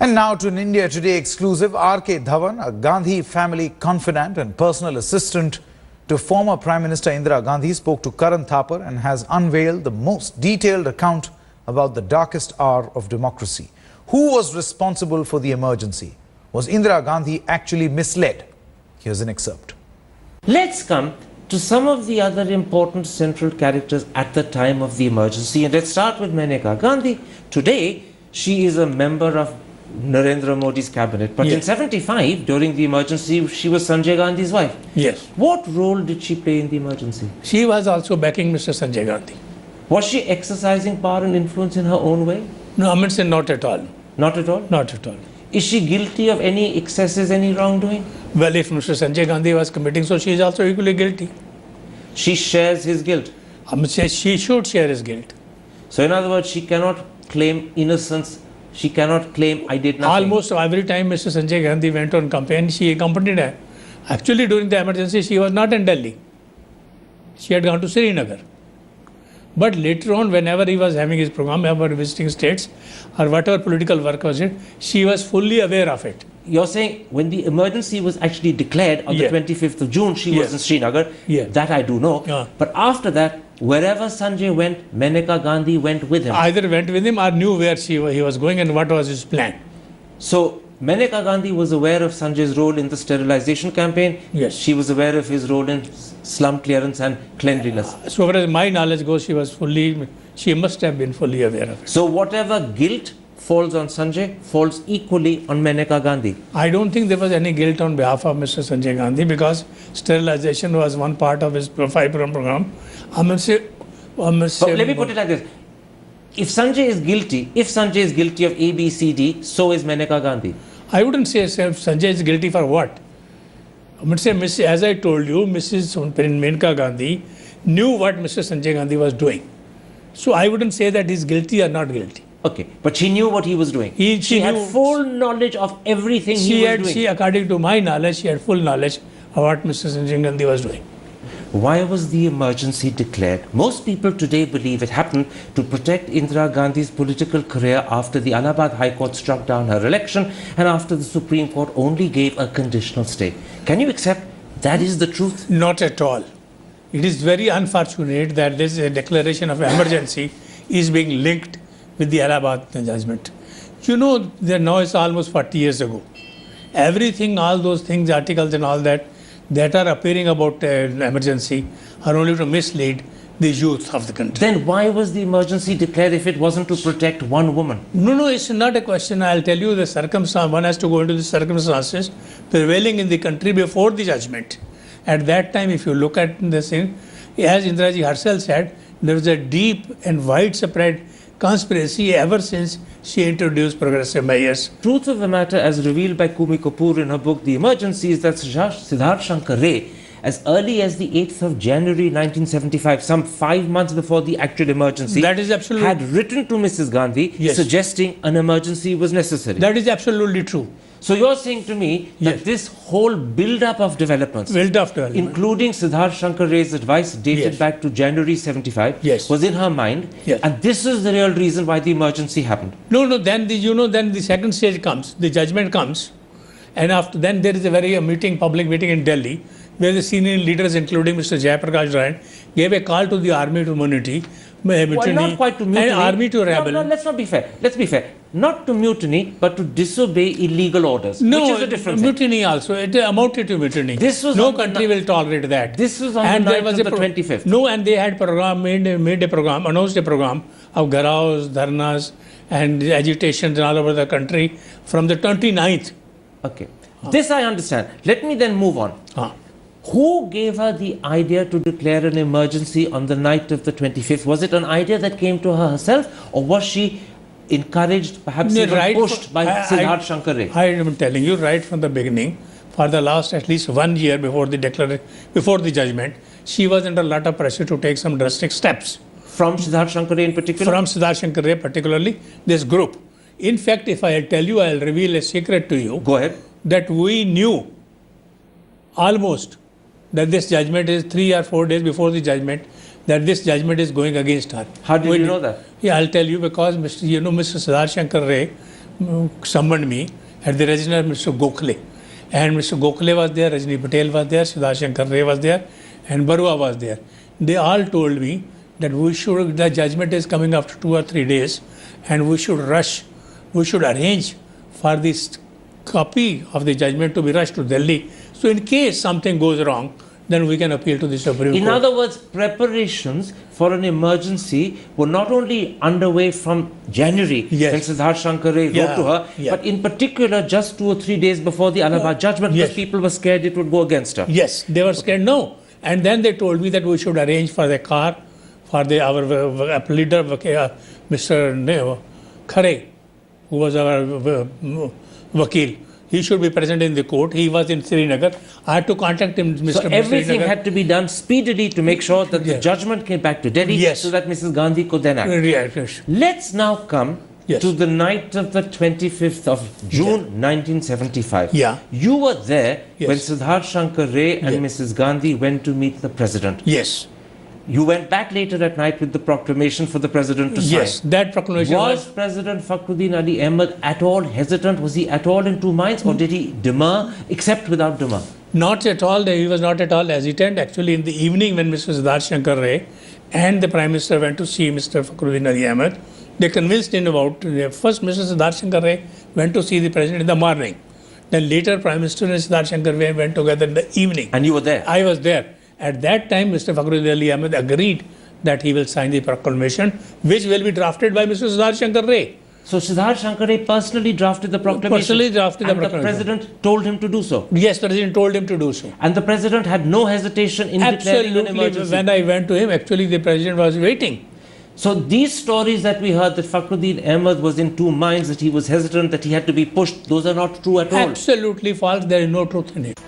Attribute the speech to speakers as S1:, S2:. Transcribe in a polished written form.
S1: And now to an India Today exclusive. RK Dhawan, a Gandhi family confidant and personal assistant to former Prime Minister Indira Gandhi, spoke to Karan Thapar and has unveiled the most detailed account about the darkest hour of democracy. Who was responsible for the emergency? Was Indira Gandhi actually misled? Here's an excerpt.
S2: Let's come to some of the other important central characters at the time of the emergency, and let's start with Maneka Gandhi. Today, she is a member of Narendra Modi's cabinet, but in 75, during the emergency, she was Sanjay Gandhi's wife.
S3: Yes.
S2: What role did she play in the emergency?
S3: She was also backing Mr. Sanjay Gandhi.
S2: Was she exercising power and influence in her own way?
S3: No, I mean, not at all.
S2: Not at all?
S3: Not at all.
S2: Is she guilty of any excesses, any wrongdoing?
S3: Well, if Mr. Sanjay Gandhi was committing, so she is also equally guilty.
S2: She shares his guilt.
S3: I mean, she should share his guilt.
S2: So, in other words, she cannot claim innocence. She cannot claim I did nothing.
S3: Almost every time Mr. Sanjay Gandhi went on campaign, she accompanied her. Actually, during the emergency, she was not in Delhi. She had gone to Srinagar. But later on, whenever he was having his program, ever visiting states, or whatever political work was it, she was fully aware of it.
S2: You're saying when the emergency was actually declared on the 25th of June, she was in Srinagar. That I do know. But after that, wherever Sanjay went, Maneka Gandhi went with him.
S3: Either went with him or knew where he was going and what was his plan.
S2: So, Maneka Gandhi was aware of Sanjay's role in the sterilization campaign.
S3: Yes.
S2: She was aware of his role in slum clearance and cleanliness.
S3: So far as my knowledge goes, she must have been fully aware of it.
S2: So, whatever guilt falls on Sanjay falls equally on Maneka Gandhi.
S3: I don't think there was any guilt on behalf of Mr. Sanjay Gandhi because sterilization was one part of his 5-year program. But
S2: let me put it like this. If Sanjay is guilty of A, B, C, D, so is Maneka Gandhi.
S3: I wouldn't say Sanjay is guilty for what. I would say, as I told you, Mrs. Maneka Gandhi knew what Mr. Sanjay Gandhi was doing. So I wouldn't say that he's guilty or not guilty.
S2: Okay, but she knew what he was doing. She had full knowledge of everything he was doing.
S3: According to my knowledge, she had full knowledge of what Mr. Sanjay Gandhi was doing.
S2: Why was the emergency declared? Most people today believe it happened to protect Indira Gandhi's political career after the Allahabad High Court struck down her election and after the Supreme Court only gave a conditional stay. Can you accept that is the truth?
S3: Not at all. It is very unfortunate that this declaration of emergency is being linked with the Allahabad judgment. You know, now it's almost 40 years ago. Everything, all those things, articles and all that are appearing about emergency are only to mislead the youth of the country.
S2: Then why was the emergency declared if it wasn't to protect one woman?
S3: No, it's not a question. I'll tell you the circumstance. One has to go into the circumstances prevailing in the country before the judgment. At that time, if you look at this thing, as Indira herself said, there was a deep and widespread conspiracy ever since she introduced progressive measures.
S2: Truth of the matter, as revealed by Kumi Kapoor in her book The Emergency, is that Siddharth Shankar Ray, as early as the 8th of January 1975, some 5 months before the actual emergency,
S3: that is absolutely
S2: had written to Mrs. Gandhi suggesting an emergency was necessary.
S3: That is absolutely true.
S2: So you're saying to me that this whole build-up of developments, including Siddharth Shankar Ray's advice dated back to January 75, was in her mind, and this is the real reason why the emergency happened.
S3: No, then the second stage comes, the judgment comes, and after then there is a public meeting in Delhi, where the senior leaders, including Mr. Jayaprakash Ryan, gave a call to the army to mutiny.
S2: Well, not quite to mutiny.
S3: And army to rebel.
S2: No, let's not be fair. Let's be fair. Not to mutiny, but to disobey illegal orders.
S3: No,
S2: which is a different
S3: mutiny also. It amounted to mutiny. No country will tolerate that.
S2: This was on the night of the 25th.
S3: No, and they had announced a program of garaos, dharnas, and agitations all over the country from the 29th.
S2: Okay. This I understand. Let me then move on. Who gave her the idea to declare an emergency on the night of the 25th? Was it an idea that came to her herself, or was she encouraged, perhaps even pushed by Siddharth Shankar Ray?
S3: I am telling you right from the beginning, for the last at least 1 year before the judgment, she was under a lot of pressure to take some drastic steps.
S2: From Siddharth Shankar Ray in particular?
S3: From Siddharth Shankar Ray particularly, this group. In fact, if I tell you, I'll reveal a secret to you.
S2: Go ahead.
S3: That we knew almost that this judgment is 3 or 4 days before the judgment, that this judgment is going against her.
S2: How did you know that?
S3: Yeah, I'll tell you, because Mr. Siddharth Shankar Ray summoned me at the residence of Mr. Gokhale. And Mr. Gokhale was there, Rajni Patel was there, Siddharth Shankar Ray was there, and Barua was there. They all told me that the judgment is coming after 2 or 3 days, and we should arrange for this copy of the judgment to be rushed to Delhi. So in case something goes wrong, then we can appeal to the Supreme Court.
S2: In other words, preparations for an emergency were not only underway from January,
S3: Yes.
S2: when Siddharth Shankar Ray wrote to her, but in particular just 2 or 3 days before the Allahabad judgment,
S3: Yes.
S2: because people were scared it would go against her.
S3: Yes, they were scared. No, and then they told me that we should arrange for the car for our leader, Mr. Khare, who was our vakil. He should be present in the court. He was in Srinagar. I had to contact him, Mr.
S2: So everything
S3: Srinagar.
S2: had to be done speedily to make sure that the
S3: Yes.
S2: judgment came back to Delhi,
S3: Yes.
S2: so that Mrs. Gandhi could then act.
S3: Yes.
S2: Let's now come
S3: Yes.
S2: to the night of the 25th of June 1975.
S3: Yeah.
S2: You were there
S3: Yes.
S2: when Siddharth Shankar Ray and Mrs. Gandhi went to meet the president.
S3: Yes.
S2: You went back later at night with the proclamation for the president to sign.
S3: Yes, that proclamation
S2: Was President Fakhruddin Ali Ahmed at all hesitant? Was he at all in two minds, or did he demur, except without demur?
S3: not at all. He was not at all hesitant. Actually, in the evening when Mr. Siddharth Shankar Ray and the Prime Minister went to see Mr. Fakhruddin Ali Ahmed, they convinced him about, first Mr. Siddharth Shankar Ray went to see the President in the morning. Then later Prime Minister and Siddharth Shankar Ray went together in the evening.
S2: And you were there?
S3: I was there. At that time, Mr. Fakhruddin Ali Ahmed agreed that he will sign the proclamation, which will be drafted by Mr. Siddharth Shankar Ray.
S2: So Siddharth Shankar Ray personally drafted the proclamation?
S3: Personally drafted the
S2: and
S3: proclamation.
S2: the President told him to do so?
S3: Yes, President told him to do so.
S2: And the President had no hesitation in declaring an
S3: Absolutely.
S2: emergency?
S3: When I went to him, actually the President was waiting.
S2: So these stories that we heard that Fakhruddin Ahmed was in two minds, that he was hesitant, that he had to be pushed, those are not true at all?
S3: Absolutely false. There is no truth in it.